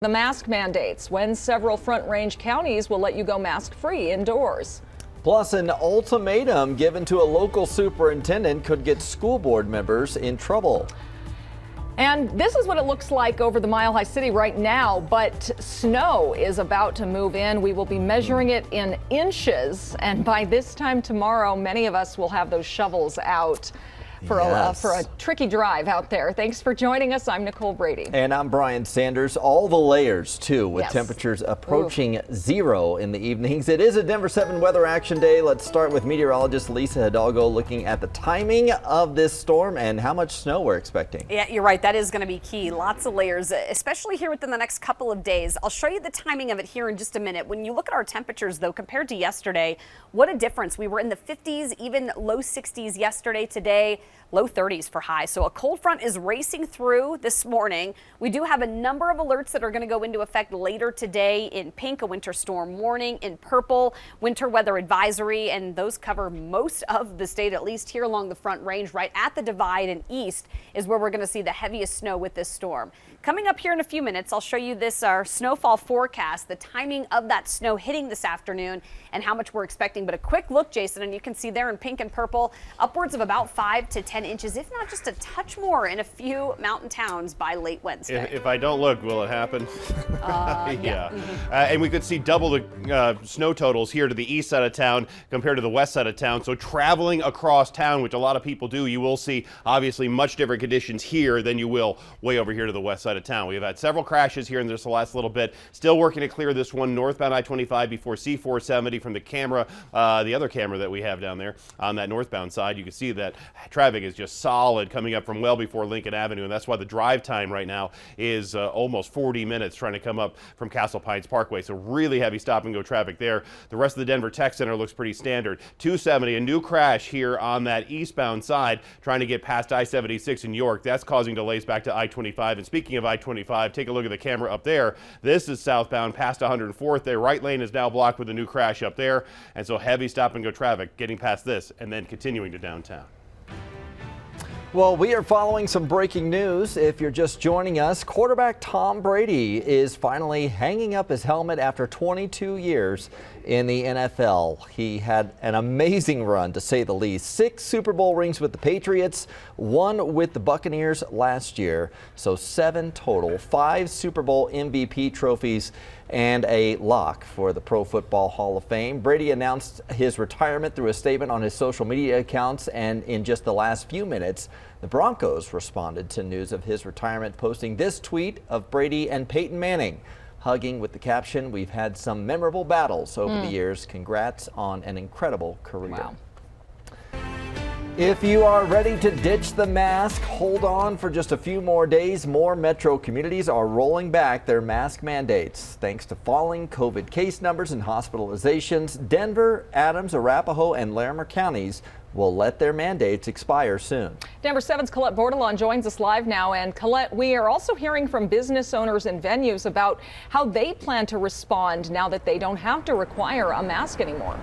The mask mandates, when several Front Range counties will let you go mask-free indoors. Plus, an ultimatum given to a local superintendent could get school board members in trouble. And this is what it looks like over the Mile High City right now, but snow is about to move in. We will be measuring it in inches, and by this time tomorrow, many of us will have those shovels out for a tricky drive out there. Thanks for joining us. I'm Nicole Brady. And I'm Brian Sanders. All the layers, too, with temperatures approaching zero in the evenings. It is a Denver 7 weather action day. Let's start with meteorologist Lisa Hidalgo looking at the timing of this storm and how much snow we're expecting. Yeah, you're right. That is going to be key. Lots of layers, especially here within the next couple of days. I'll show you the timing of it here in just a minute. When you look at our temperatures, though, compared to yesterday, what a difference. We were in the 50s, even low 60s yesterday. Today, low 30s for high. So a cold front is racing through this morning. We do have a number of alerts that are going to go into effect later today. In pink, a winter storm warning. In purple, winter weather advisory. And those cover most of the state, at least here along the Front Range. Right at the divide and east is where we're going to see the heaviest snow with this storm. Coming up here in a few minutes, I'll show you this, our snowfall forecast, the timing of that snow hitting this afternoon and how much we're expecting. But a quick look, Jason, and you can see there in pink and purple, upwards of about 5 to 10 inches, if not just a touch more in a few mountain towns by late Wednesday. If I don't look, will it happen? Yeah. And we could see double the snow totals here to the east side of town compared to the west side of town. So traveling across town, which a lot of people do, you will see obviously much different conditions here than you will way over here to the west side of town. We've had several crashes here in this last little bit. Still working to clear this one northbound I-25 before C-470 from the camera, the other camera that we have down there on that northbound side. You can see that traffic is just solid coming up from well before Lincoln Avenue, and that's why the drive time right now is almost 40 minutes trying to come up from Castle Pines Parkway. So really heavy stop and go traffic there. The rest of the Denver Tech Center looks pretty standard. 270, a new crash here on that eastbound side trying to get past I-76 in York. That's causing delays back to I-25. And speaking of I-25, take a look at the camera up there. This is southbound past 104th. Their right lane is now blocked with a new crash up there, and so heavy stop and go traffic getting past this and then continuing to downtown. Well, we are following some breaking news. If you're just joining us, quarterback Tom Brady is finally hanging up his helmet after 22 years in the NFL. He had an amazing run, to say the least. 6 Super Bowl rings with the Patriots, 1 with the Buccaneers last year. So 7 total, 5 Super Bowl MVP trophies, and a lock for the Pro Football Hall of Fame. Brady announced his retirement through a statement on his social media accounts, and in just the last few minutes, the Broncos responded to news of his retirement, posting this tweet of Brady and Peyton Manning hugging with the caption, "We've had some memorable battles over the years. Congrats on an incredible career." Wow. If you are ready to ditch the mask, hold on for just a few more days. More metro communities are rolling back their mask mandates. Thanks to falling COVID case numbers and hospitalizations, Denver, Adams, Arapahoe, and Larimer counties will let their mandates expire soon. Denver 7's Colette Bordelon joins us live now. And Colette, we are also hearing from business owners and venues about how they plan to respond now that they don't have to require a mask anymore.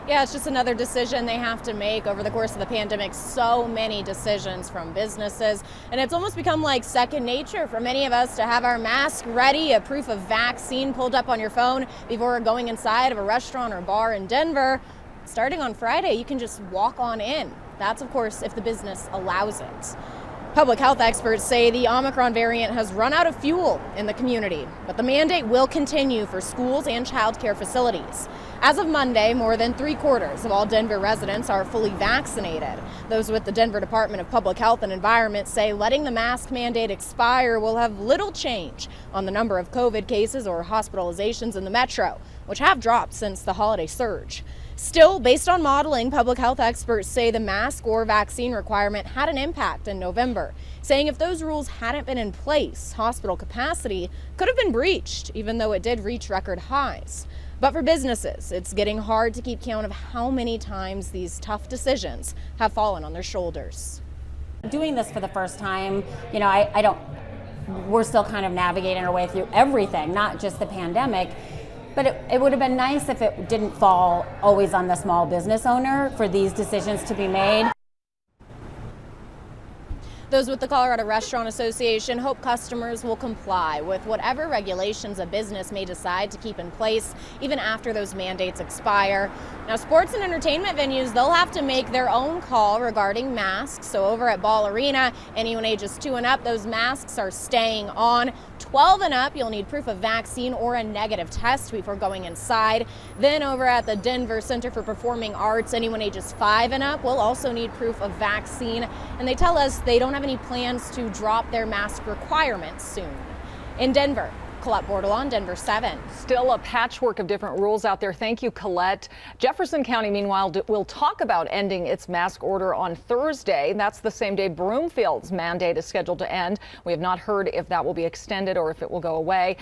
Yeah, it's just another decision they have to make over the course of the pandemic. So many decisions from businesses, and it's almost become like second nature for many of us to have our mask ready, a proof of vaccine pulled up on your phone before going inside of a restaurant or bar in Denver. Starting on Friday, you can just walk on in. That's, of course, if the business allows it. Public health experts say the Omicron variant has run out of fuel in the community, but the mandate will continue for schools and child care facilities. As of Monday, more than 3/4 of all Denver residents are fully vaccinated. Those with the Denver Department of Public Health and Environment say letting the mask mandate expire will have little change on the number of COVID cases or hospitalizations in the metro, which have dropped since the holiday surge. Still, based on modeling, public health experts say the mask or vaccine requirement had an impact in November, saying if those rules hadn't been in place, hospital capacity could have been breached, even though it did reach record highs. But for businesses, it's getting hard to keep count of how many times these tough decisions have fallen on their shoulders. Doing this for the first time, we're still kind of navigating our way through everything, not just the pandemic. But it would have been nice if it didn't fall always on the small business owner for these decisions to be made. Those with the Colorado Restaurant Association hope customers will comply with whatever regulations a business may decide to keep in place, even after those mandates expire. Now, sports and entertainment venues, they'll have to make their own call regarding masks. So over at Ball Arena, anyone ages 2 and up, those masks are staying on. 12 and up, you'll need proof of vaccine or a negative test before going inside. Then over at the Denver Center for Performing Arts, anyone ages 5 and up will also need proof of vaccine. And they tell us they don't have any plans to drop their mask requirements soon. In Denver, Colette Bordelon, Denver 7. Still a patchwork of different rules out there. Thank you, Colette. Jefferson County, meanwhile, will talk about ending its mask order on Thursday. That's the same day Broomfield's mandate is scheduled to end. We have not heard if that will be extended or if it will go away.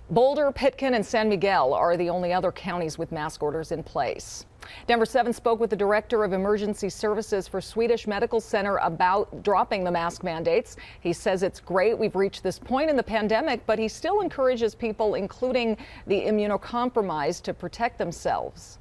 Boulder, Pitkin, and San Miguel are the only other counties with mask orders in place. Denver 7 spoke with the director of emergency services for Swedish Medical Center about dropping the mask mandates. He says it's great we've reached this point in the pandemic, but he still encourages people, including the immunocompromised, to protect themselves.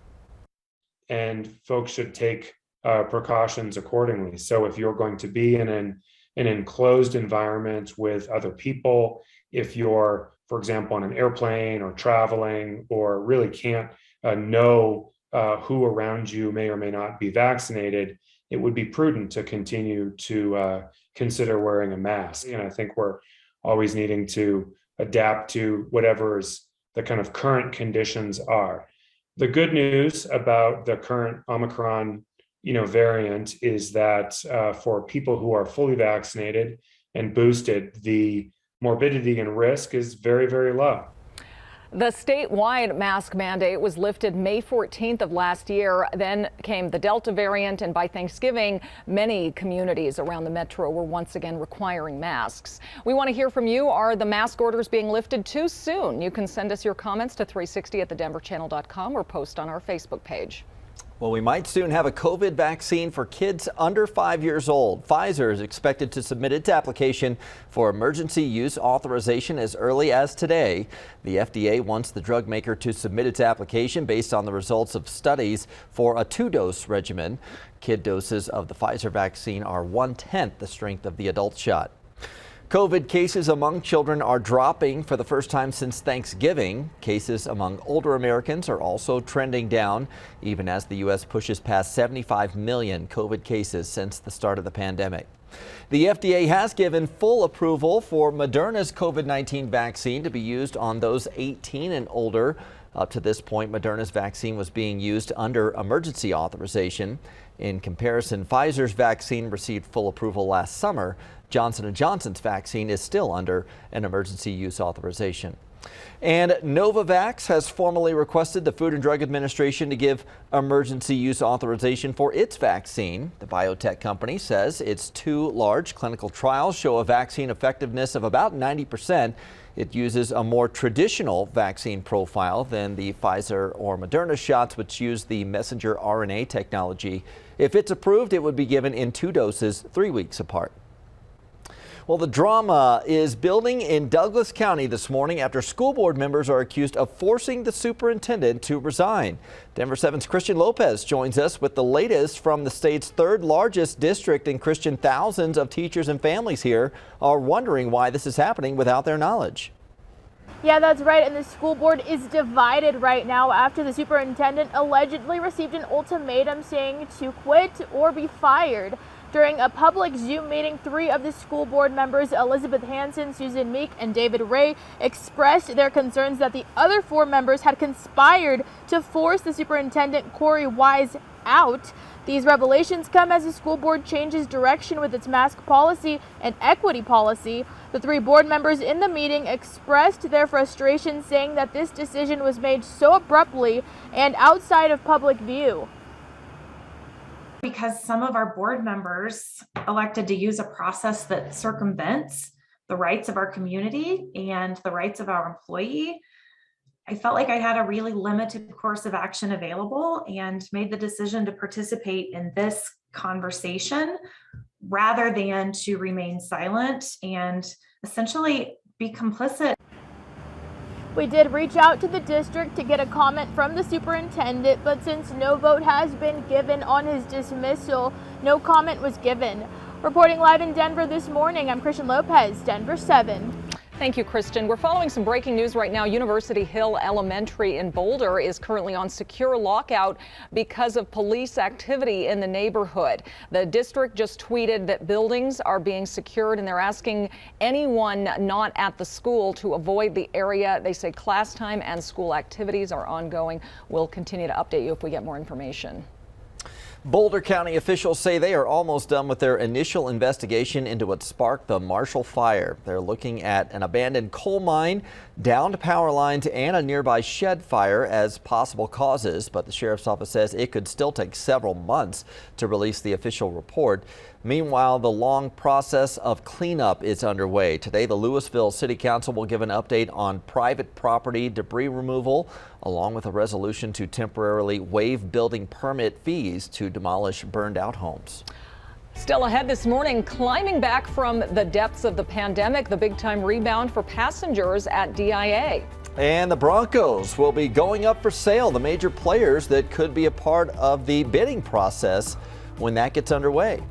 And folks should take precautions accordingly. So if you're going to be in an enclosed environment with other people, if you're, for example, on an airplane or traveling, or really can't know who around you may or may not be vaccinated, it would be prudent to continue to consider wearing a mask. And I think we're always needing to adapt to whatever the kind of current conditions are. The good news about the current Omicron, variant is that for people who are fully vaccinated and boosted, the morbidity and risk is very, very low. The statewide mask mandate was lifted May 14th of last year. Then came the Delta variant, and by Thanksgiving, many communities around the metro were once again requiring masks. We want to hear from you. Are the mask orders being lifted too soon? You can send us your comments to 360@thedenverchannel.com or post on our Facebook page. Well, we might soon have a COVID vaccine for kids under 5 years old. Pfizer is expected to submit its application for emergency use authorization as early as today. The FDA wants the drug maker to submit its application based on the results of studies for a 2-dose regimen. Kid doses of the Pfizer vaccine are 1/10 the strength of the adult shot. COVID cases among children are dropping for the first time since Thanksgiving. Cases among older Americans are also trending down, even as the U.S. pushes past 75 million COVID cases since the start of the pandemic. The FDA has given full approval for Moderna's COVID-19 vaccine to be used on those 18 and older. Up to this point, Moderna's vaccine was being used under emergency authorization. In comparison, Pfizer's vaccine received full approval last summer. Johnson & Johnson's vaccine is still under an emergency use authorization. And Novavax has formally requested the Food and Drug Administration to give emergency use authorization for its vaccine. The biotech company says its 2 large clinical trials show a vaccine effectiveness of about 90%. It uses a more traditional vaccine profile than the Pfizer or Moderna shots, which use the messenger RNA technology. If it's approved, it would be given in 2 doses, 3 weeks apart. Well, the drama is building in Douglas County this morning after school board members are accused of forcing the superintendent to resign. Denver 7's Christian Lopez joins us with the latest from the state's 3rd largest district. And Christian, thousands of teachers and families here are wondering why this is happening without their knowledge. Yeah, that's right. And the school board is divided right now after the superintendent allegedly received an ultimatum saying to quit or be fired. During a public Zoom meeting, 3 of the school board members, Elizabeth Hansen, Susan Meek, and David Ray, expressed their concerns that the other 4 members had conspired to force the superintendent, Corey Wise, out. These revelations come as the school board changes direction with its mask policy and equity policy. The 3 board members in the meeting expressed their frustration, saying that this decision was made so abruptly and outside of public view. Because some of our board members elected to use a process that circumvents the rights of our community and the rights of our employee, I felt like I had a really limited course of action available and made the decision to participate in this conversation rather than to remain silent and essentially be complicit. We did reach out to the district to get a comment from the superintendent, but since no vote has been given on his dismissal, no comment was given. Reporting live in Denver this morning, I'm Christian Lopez, Denver 7. Thank you, Kristen. We're following some breaking news right now. University Hill Elementary in Boulder is currently on secure lockout because of police activity in the neighborhood. The district just tweeted that buildings are being secured and they're asking anyone not at the school to avoid the area. They say class time and school activities are ongoing. We'll continue to update you if we get more information. Boulder County officials say they are almost done with their initial investigation into what sparked the Marshall Fire. They're looking at an abandoned coal mine, downed power lines, and a nearby shed fire as possible causes, but the sheriff's office says it could still take several months to release the official report. Meanwhile, the long process of cleanup is underway. Today, the Louisville City Council will give an update on private property debris removal, along with a resolution to temporarily waive building permit fees to demolish burned out homes. Still ahead this morning, climbing back from the depths of the pandemic, the big time rebound for passengers at DIA. And the Broncos will be going up for sale, the major players that could be a part of the bidding process when that gets underway.